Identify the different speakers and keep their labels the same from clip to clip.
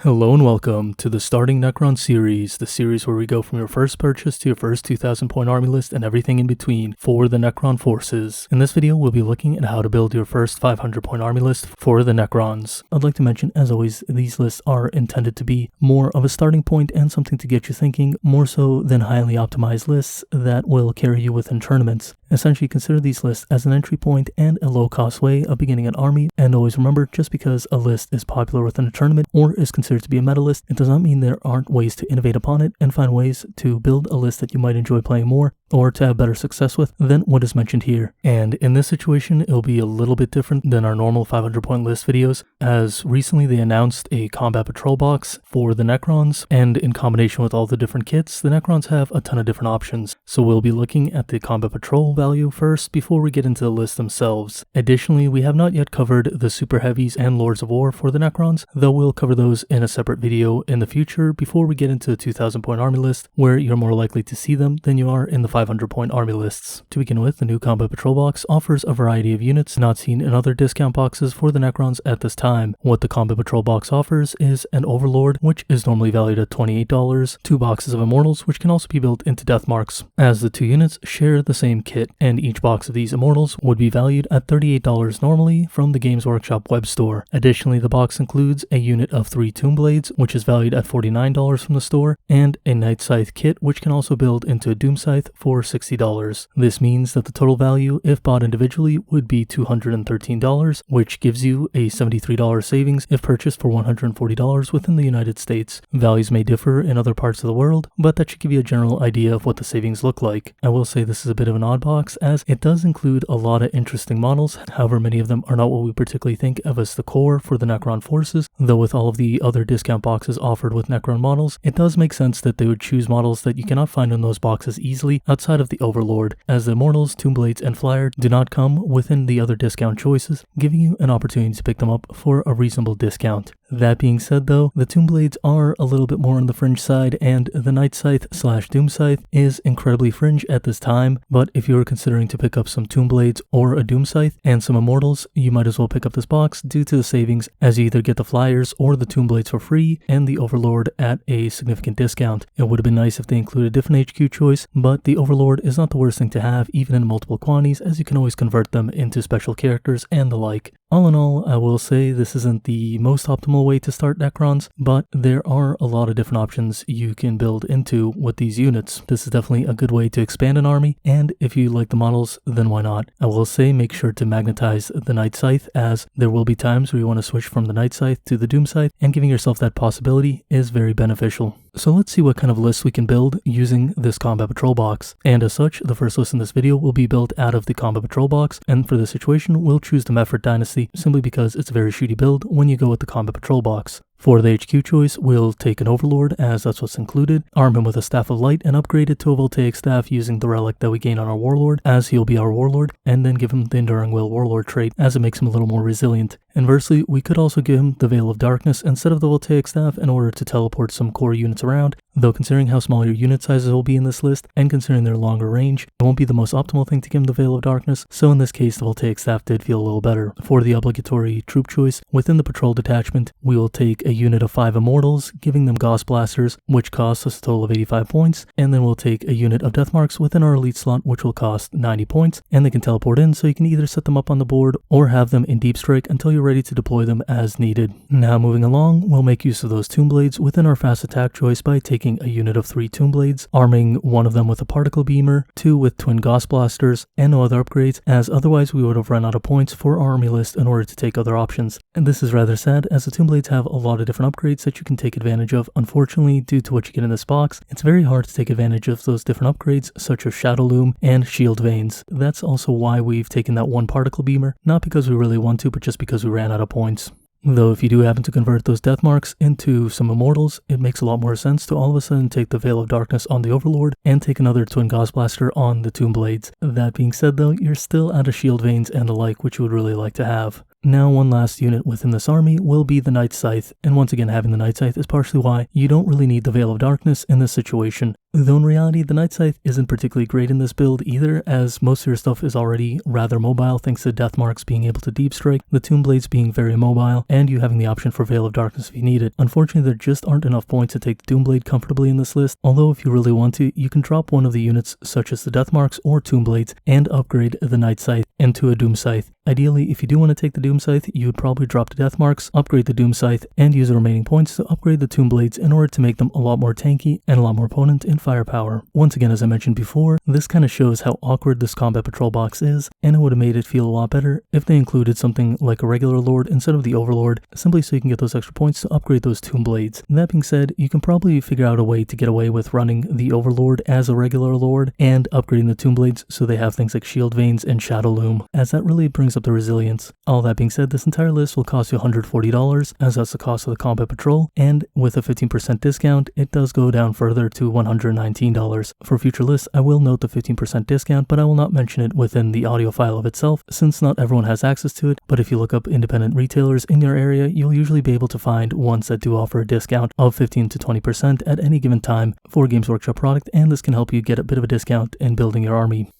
Speaker 1: Hello and welcome to the Starting Necron series, the series where we go from your first purchase to your first 2,000 point army list and everything in between for the Necron forces. In this video, we'll be looking at how to build your first 500 point army list for the Necrons. I'd like to mention, as always, these lists are intended to be more of a starting point and something to get you thinking, more so than highly optimized lists that will carry you within tournaments. Essentially, consider these lists as an entry point and a low-cost way of beginning an army, and always remember, just because a list is popular within a tournament or is considered to be a meta list, it does not mean there aren't ways to innovate upon it and find ways to build a list that you might enjoy playing more or to have better success with than what is mentioned here. And in this situation, it'll be a little bit different than our normal 500 point list videos, as recently they announced a combat patrol box for the Necrons, and in combination with all the different kits, the Necrons have a ton of different options. So we'll be looking at the combat patrol value first before we get into the list themselves. Additionally, we have not yet covered the super heavies and lords of war for the Necrons, though we'll cover those in a separate video in the future before we get into the 2,000 point army list, where you're more likely to see them than you are in the 500 point army lists. To begin with, the new combat patrol box offers a variety of units not seen in other discount boxes for the Necrons at this time. What the combat patrol box offers is an overlord, which is normally valued at $28, 2 boxes of immortals, which can also be built into death marks, as the two units share the same kit, and each box of these immortals would be valued at $38 normally from the Games Workshop web store. Additionally, the box includes a unit of 3 Tomb Blades, which is valued at $49 from the store, and a Night Scythe kit, which can also build into a Doom Scythe for $60. This means that the total value, if bought individually, would be $213, which gives you a $73 savings if purchased for $140 within the United States. Values may differ in other parts of the world, but that should give you a general idea of what the savings look like. I will say this is a bit of an odd box, as it does include a lot of interesting models. However, many of them are not what we particularly think of as the core for the Necron forces, though with all of the other discount boxes offered with Necron models, it does make sense that they would choose models that you cannot find in those boxes easily outside of the Overlord, as the Immortals, Tomb Blades, and Flyer do not come within the other discount choices, giving you an opportunity to pick them up for a reasonable discount. That being said though, the Tomb Blades are a little bit more on the fringe side, and the Night Scythe / Doom Scythe is incredibly fringe at this time, but if you are considering to pick up some Tomb Blades or a Doom Scythe and some Immortals, you might as well pick up this box due to the savings, as you either get the Flyers or the Tomb Blades for free and the Overlord at a significant discount. It would have been nice if they included a different HQ choice, but the Overlord is not the worst thing to have even in multiple quantities, as you can always convert them into special characters and the like. All in all, I will say this isn't the most optimal way to start Necrons, but there are a lot of different options you can build into with these units. This is definitely a good way to expand an army, and if you like the models, then why not? I will say make sure to magnetize the Night Scythe, as there will be times where you want to switch from the Night Scythe to the Doom Scythe, and giving yourself that possibility is very beneficial. So let's see what kind of lists we can build using this combat patrol box. And as such, the first list in this video will be built out of the combat patrol box, and for this situation, we'll choose the Mephrek dynasty simply because it's a very shooty build when you go with the combat patrol box. For the HQ choice, we'll take an Overlord, as that's what's included, arm him with a Staff of Light, and upgrade it to a Voltaic Staff using the relic that we gain on our Warlord, as he'll be our Warlord, and then give him the Enduring Will Warlord trait, as it makes him a little more resilient. Inversely, we could also give him the Veil of Darkness instead of the Voltaic Staff in order to teleport some core units around, though considering how small your unit sizes will be in this list, and considering their longer range, it won't be the most optimal thing to give him the Veil of Darkness, so in this case the Voltaic Staff did feel a little better. For the obligatory troop choice, within the patrol detachment, we will take a unit of 5 Immortals, giving them Gauss Blasters, which costs us a total of 85 points, and then we'll take a unit of Death Marks within our elite slot, which will cost 90 points, and they can teleport in, so you can either set them up on the board or have them in Deep Strike until you're ready to deploy them as needed. Now moving along, we'll make use of those Tomb Blades within our fast attack choice by taking a unit of 3 Tomb Blades, arming one of them with a Particle Beamer, 2 with Twin Gauss Blasters, and no other upgrades, as otherwise we would have run out of points for our army list in order to take other options. And this is rather sad, as the Tomb Blades have a lot of different upgrades that you can take advantage of. Unfortunately, due to what you get in this box, it's very hard to take advantage of those different upgrades, such as Shadow Loom and Shield Veins. That's also why we've taken that one Particle Beamer, not because we really want to, but just because we ran out of points. Though if you do happen to convert those death marks into some immortals, it makes a lot more sense to all of a sudden take the Veil of Darkness on the Overlord and take another Twin Gauss Blaster on the Tomb Blades. That being said though, you're still out of shield veins and the like, which you would really like to have. Now one last unit within this army will be the Night Scythe, and once again having the Night Scythe is partially why you don't really need the Veil of Darkness in this situation. Though in reality, the Night Scythe isn't particularly great in this build either, as most of your stuff is already rather mobile thanks to Death Marks being able to deep strike, the Tomb Blades being very mobile, and you having the option for Veil of Darkness if you need it. Unfortunately, there just aren't enough points to take the Tomb Blade comfortably in this list, although if you really want to, you can drop one of the units such as the Death Marks or Tomb Blades and upgrade the Night Scythe into a Doom Scythe. Ideally, if you do want to take the Doom Scythe, you would probably drop the Death Marks, upgrade the Doom Scythe, and use the remaining points to upgrade the Tomb Blades in order to make them a lot more tanky and a lot more potent in firepower. Once again, as I mentioned before, this kind of shows how awkward this Combat Patrol box is, and it would have made it feel a lot better if they included something like a regular Lord instead of the Overlord, simply so you can get those extra points to upgrade those Tomb Blades. That being said, you can probably figure out a way to get away with running the Overlord as a regular Lord and upgrading the Tomb Blades so they have things like Shield Veins and Shadow Loom, as that really brings up the resilience. All that being said, this entire list will cost you $140, as that's the cost of the Combat Patrol, and with a 15% discount, it does go down further to $119. For future lists, I will note the 15% discount, but I will not mention it within the audio file of itself, since not everyone has access to it, but if you look up independent retailers in your area, you'll usually be able to find ones that do offer a discount of 15 to 20% at any given time for a Games Workshop product, and this can help you get a bit of a discount in building your army.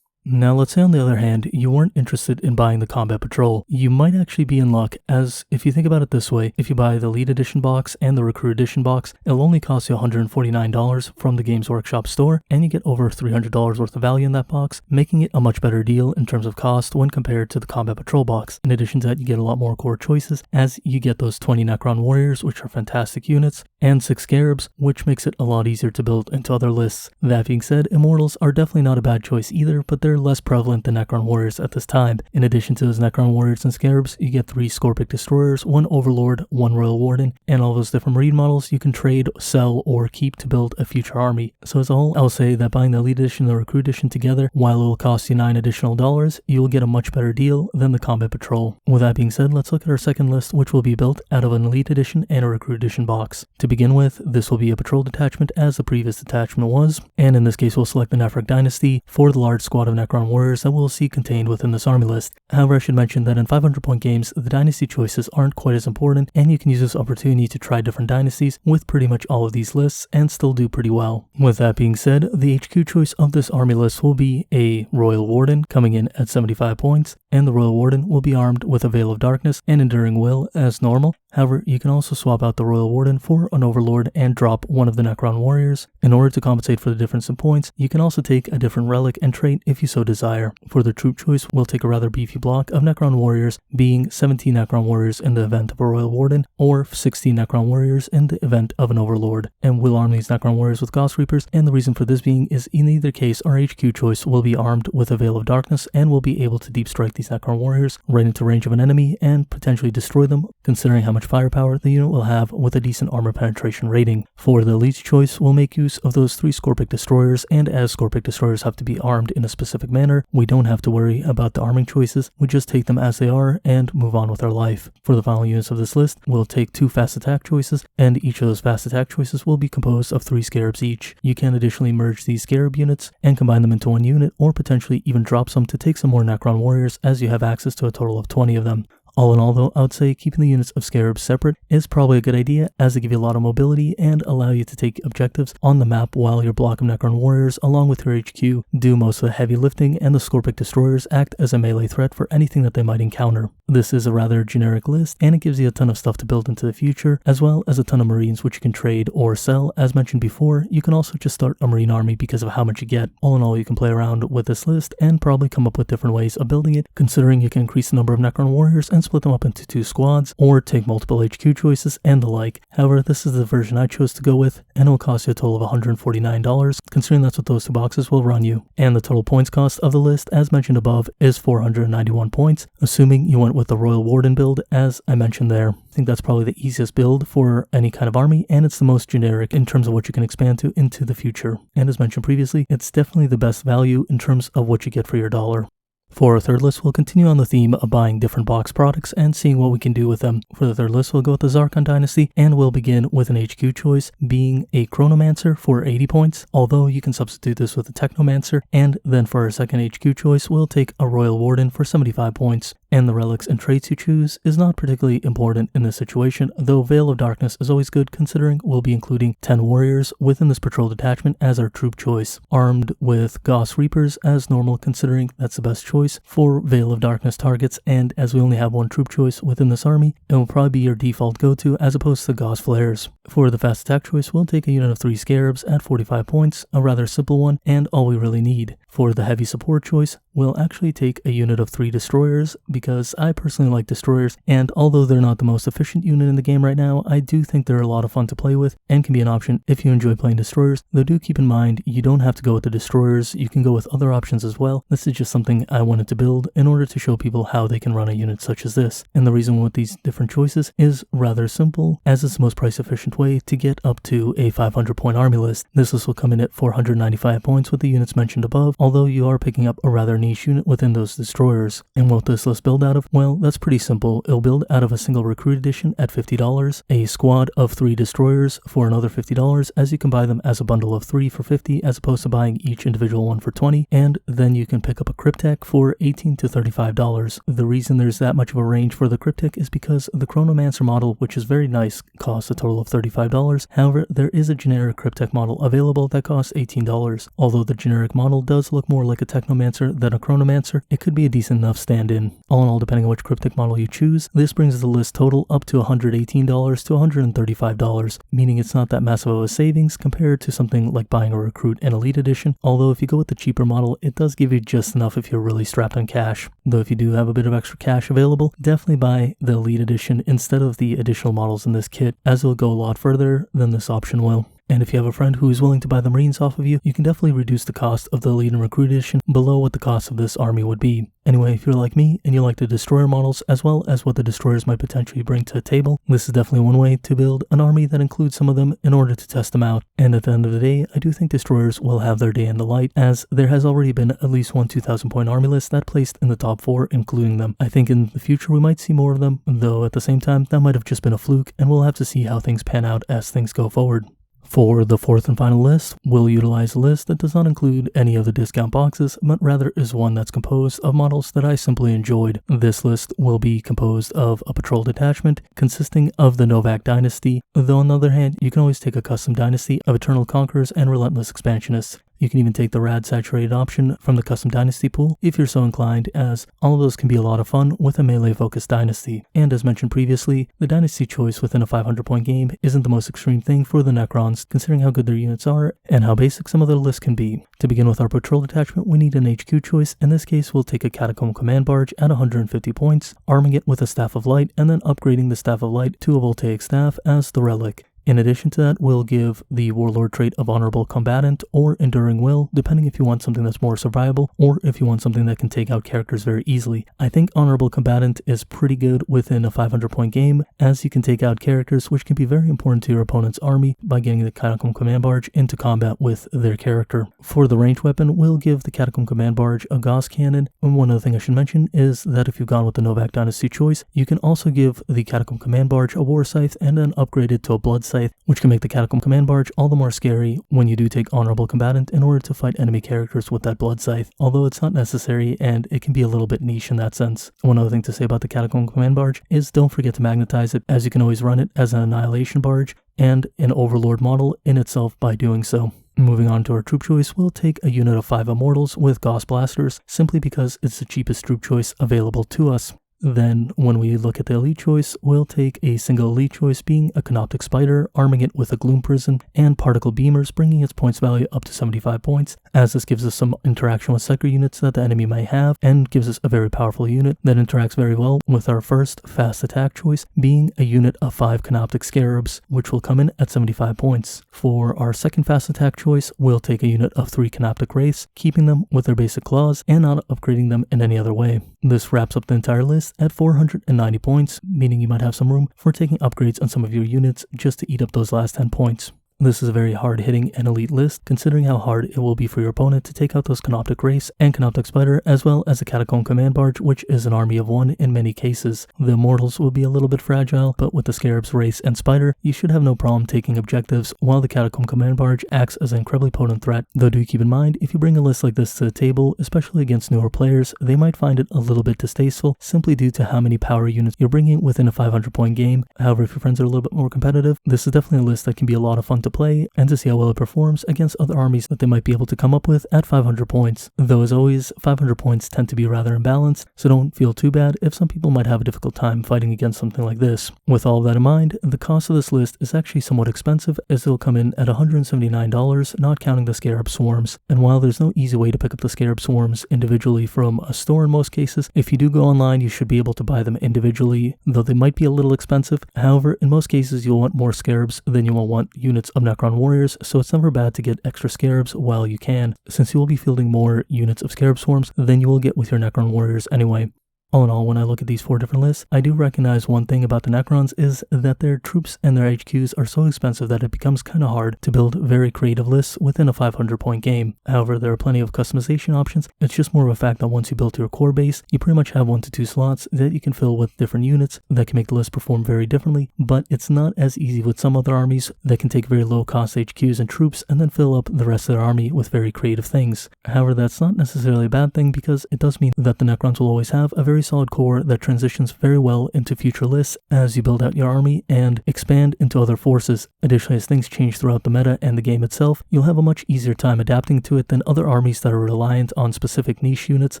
Speaker 1: Now let's say on the other hand, you weren't interested in buying the Combat Patrol. You might actually be in luck, as if you think about it this way, if you buy the Elite Edition box and the Recruit Edition box, it'll only cost you $149 from the Games Workshop store, and you get over $300 worth of value in that box, making it a much better deal in terms of cost when compared to the Combat Patrol box. In addition to that, you get a lot more core choices, as you get those 20 Necron Warriors, which are fantastic units, and 6 Scarabs, which makes it a lot easier to build into other lists. That being said, Immortals are definitely not a bad choice either, but they're less prevalent than Necron Warriors at this time. In addition to those Necron Warriors and Scarabs, you get 3 Scorpic Destroyers, 1 Overlord, 1 Royal Warden, and all those different Marine models you can trade, sell, or keep to build a future army. So as a whole, I'll say that buying the Elite Edition and the Recruit Edition together, while it will cost you $9 additional, you'll get a much better deal than the Combat Patrol. With that being said, let's look at our second list, which will be built out of an Elite Edition and a Recruit Edition box. To begin with, this will be a patrol detachment as the previous detachment was, and in this case we'll select the Nephrekh dynasty for the large squad of Necron Warriors that we'll see contained within this army list. However, I should mention that in 500 point games, the dynasty choices aren't quite as important, and you can use this opportunity to try different dynasties with pretty much all of these lists and still do pretty well. With that being said, the HQ choice of this army list will be a Royal Warden coming in at 75 points, and the Royal Warden will be armed with a Veil of Darkness and Enduring Will as normal. However, you can also swap out the Royal Warden for an Overlord and drop one of the Necron Warriors. In order to compensate for the difference in points, you can also take a different relic and trait if you so desire. For the troop choice, we'll take a rather beefy block of Necron Warriors, being 17 Necron Warriors in the event of a Royal Warden, or 16 Necron Warriors in the event of an Overlord. And we'll arm these Necron Warriors with Ghost Reapers, and the reason for this being is in either case, our HQ choice will be armed with a Veil of Darkness and will be able to deep strike these Necron Warriors right into range of an enemy and potentially destroy them, considering how much firepower the unit will have with a decent armor penetration rating. For the Elite choice, we'll make use of those 3 Scorpic Destroyers, and as Scorpic Destroyers have to be armed in a specific manner, we don't have to worry about the arming choices, we just take them as they are and move on with our life. For the final units of this list, we'll take 2 fast attack choices, and each of those fast attack choices will be composed of 3 Scarabs each. You can additionally merge these Scarab units and combine them into one unit, or potentially even drop some to take some more Necron Warriors, as you have access to a total of 20 of them. All in all though, I would say keeping the units of Scarabs separate is probably a good idea, as they give you a lot of mobility and allow you to take objectives on the map while your block of Necron Warriors along with your HQ do most of the heavy lifting, and the Scorpic Destroyers act as a melee threat for anything that they might encounter. This is a rather generic list, and it gives you a ton of stuff to build into the future, as well as a ton of Marines which you can trade or sell. As mentioned before, you can also just start a Marine army because of how much you get. All in all, you can play around with this list and probably come up with different ways of building it, considering you can increase the number of Necron Warriors and split them up into 2 squads, or take multiple HQ choices and the like. However, this is the version I chose to go with, and it will cost you a total of $149, considering that's what those 2 boxes will run you. And the total points cost of the list, as mentioned above, is 491 points, assuming you went with the Royal Warden build, as I mentioned there. I think that's probably the easiest build for any kind of army, and it's the most generic in terms of what you can expand to into the future. And as mentioned previously, it's definitely the best value in terms of what you get for your dollar. For our third list, we'll continue on the theme of buying different box products and seeing what we can do with them. For the third list, we'll go with the Szarekhan dynasty, and we'll begin with an HQ choice being a Chronomancer for 80 points, although you can substitute this with a Technomancer, and then for our second HQ choice, we'll take a Royal Warden for 75 points. And the relics and traits you choose is not particularly important in this situation, though Veil of Darkness is always good considering we'll be including 10 warriors within this patrol detachment as our troop choice. Armed with Gauss Reapers as normal considering that's the best choice for Veil of Darkness targets, and as we only have one troop choice within this army, it will probably be your default go-to as opposed to Gauss Flares. For the fast attack choice, we'll take a unit of 3 Scarabs at 45 points, a rather simple one and all we really need. For the heavy support choice, we'll actually take a unit of 3 Destroyers because I personally like Destroyers, and although they're not the most efficient unit in the game right now, I do think they're a lot of fun to play with and can be an option if you enjoy playing Destroyers, though do keep in mind you don't have to go with the Destroyers, you can go with other options as well. This is just something I wanted to build in order to show people how they can run a unit such as this, and the reason with these different choices is rather simple, as it's the most price efficient way to get up to a 500 point army list. This list will come in at 495 points with the units mentioned above, although you are picking up a rather niche unit within those Destroyers. And what this list build out of? Well, that's pretty simple. It'll build out of a single recruit edition at $50, a squad of 3 Destroyers for another $50, as you can buy them as a bundle of 3 for $50 as opposed to buying each individual one for $20, and then you can pick up a Cryptek for $18 to $35. The reason there's that much of a range for the Cryptek is because the Chronomancer model, which is very nice, costs a total of $35. However, there is a generic Cryptek model available that costs $18. Although the generic model does look more like a Technomancer than a Chronomancer, it could be a decent enough stand-in. All in all, depending on which Cryptek model you choose, this brings the list total up to $118 to $135, meaning it's not that massive of a savings compared to something like buying a Recruit and Elite Edition, although if you go with the cheaper model, it does give you just enough if you're really strapped on cash. Though if you do have a bit of extra cash available, definitely buy the Elite Edition instead of the additional models in this kit, as it'll go a lot further than this option will. And if you have a friend who is willing to buy the Marines off of you, you can definitely reduce the cost of the Elite and Recruit Edition below what the cost of this army would be. Anyway, if you're like me and you like the Destroyer models as well as what the Destroyers might potentially bring to the table, this is definitely one way to build an army that includes some of them in order to test them out. And at the end of the day, I do think Destroyers will have their day in the light, as there has already been at least one 2,000 point army list that placed in the top 4, including them. I think in the future we might see more of them, though at the same time that might have just been a fluke, and we'll have to see how things pan out as things go forward. For the fourth and final list, we'll utilize a list that does not include any of the discount boxes, but rather is one that's composed of models that I simply enjoyed. This list will be composed of a patrol detachment consisting of the Novokh dynasty, though on the other hand, you can always take a custom dynasty of Eternal Conquerors and Relentless Expansionists. You can even take the Rad Saturated option from the custom dynasty pool if you're so inclined, as all of those can be a lot of fun with a melee focused dynasty. And as mentioned previously, the dynasty choice within a 500 point game isn't the most extreme thing for the Necrons, considering how good their units are and how basic some of their lists can be. To begin with our patrol detachment, we need an HQ choice. In this case, we'll take a Catacomb Command Barge at 150 points, arming it with a Staff of Light, and then upgrading the Staff of Light to a Voltaic Staff as the relic. In addition to that, we'll give the Warlord trait of Honorable Combatant or Enduring Will, depending if you want something that's more survivable or if you want something that can take out characters very easily. I think Honorable Combatant is pretty good within a 500 point game, as you can take out characters which can be very important to your opponent's army by getting the Catacomb Command Barge into combat with their character. For the ranged weapon, we'll give the Catacomb Command Barge a Gauss Cannon, and one other thing I should mention is that if you've gone with the Novokh Dynasty choice, you can also give the Catacomb Command Barge a War Scythe and then upgrade it to a Blood Scythe, which can make the Catacomb Command Barge all the more scary when you do take Honorable Combatant in order to fight enemy characters with that Blood Scythe, although it's not necessary and it can be a little bit niche in that sense. One other thing to say about the Catacomb Command Barge is don't forget to magnetize it, as you can always run it as an Annihilation Barge and an Overlord model in itself by doing so. Moving on to our troop choice, we'll take a unit of 5 Immortals with Gauss Blasters, simply because it's the cheapest troop choice available to us. Then, when we look at the elite choice, we'll take a single elite choice being a Canoptic Spider, arming it with a Gloom Prison and Particle Beamers, bringing its points value up to 75 points, as this gives us some interaction with Psyker units that the enemy might have, and gives us a very powerful unit that interacts very well with our first fast attack choice, being a unit of 5 Canoptic Scarabs, which will come in at 75 points. For our second fast attack choice, we'll take a unit of 3 Canoptic Wraiths, keeping them with their basic claws and not upgrading them in any other way. This wraps up the entire list at 490 points, meaning you might have some room for taking upgrades on some of your units just to eat up those last 10 points. This is a very hard-hitting and elite list, considering how hard it will be for your opponent to take out those Canoptic Wraiths and Canoptic Spider, as well as a Catacomb Command Barge, which is an army of one in many cases. The Immortals will be a little bit fragile, but with the Scarabs, Wraiths, and Spider, you should have no problem taking objectives, while the Catacomb Command Barge acts as an incredibly potent threat. Though do keep in mind, if you bring a list like this to the table, especially against newer players, they might find it a little bit distasteful, simply due to how many power units you're bringing within a 500-point game. However, if your friends are a little bit more competitive, this is definitely a list that can be a lot of fun to play and to see how well it performs against other armies that they might be able to come up with at 500 points. Though as always, 500 points tend to be rather imbalanced, so don't feel too bad if some people might have a difficult time fighting against something like this. With all of that in mind, the cost of this list is actually somewhat expensive, as it'll come in at $179, not counting the Scarab Swarms. And while there's no easy way to pick up the Scarab Swarms individually from a store in most cases, if you do go online, you should be able to buy them individually, though they might be a little expensive. However, in most cases, you'll want more Scarabs than you will want units of Necron warriors, so it's never bad to get extra Scarabs while you can, since you will be fielding more units of Scarab Swarms than you will get with your Necron warriors anyway. All in all, when I look at these 4 different lists, I do recognize one thing about the Necrons is that their troops and their HQs are so expensive that it becomes kind of hard to build very creative lists within a 500-point game. However, there are plenty of customization options. It's just more of a fact that once you build your core base, you pretty much have 1 to 2 slots that you can fill with different units that can make the list perform very differently, but it's not as easy with some other armies that can take very low cost HQs and troops and then fill up the rest of their army with very creative things. However, that's not necessarily a bad thing, because it does mean that the Necrons will always have a very solid core that transitions very well into future lists as you build out your army and expand into other forces. Additionally, as things change throughout the meta and the game itself, you'll have a much easier time adapting to it than other armies that are reliant on specific niche units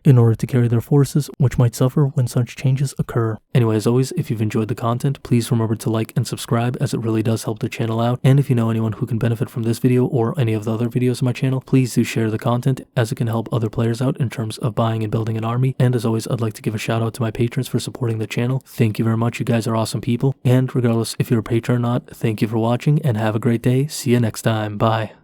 Speaker 1: in order to carry their forces, which might suffer when such changes occur. Anyway, as always, if you've enjoyed the content, please remember to like and subscribe, as it really does help the channel out. And if you know anyone who can benefit from this video or any of the other videos on my channel, please do share the content, as it can help other players out in terms of buying and building an army. And as always, I'd like to give a shout out to my patrons for supporting the channel. Thank you very much, you guys are awesome people. And regardless if you're a patron or not, thank you for watching and have a great day. See you next time. Bye.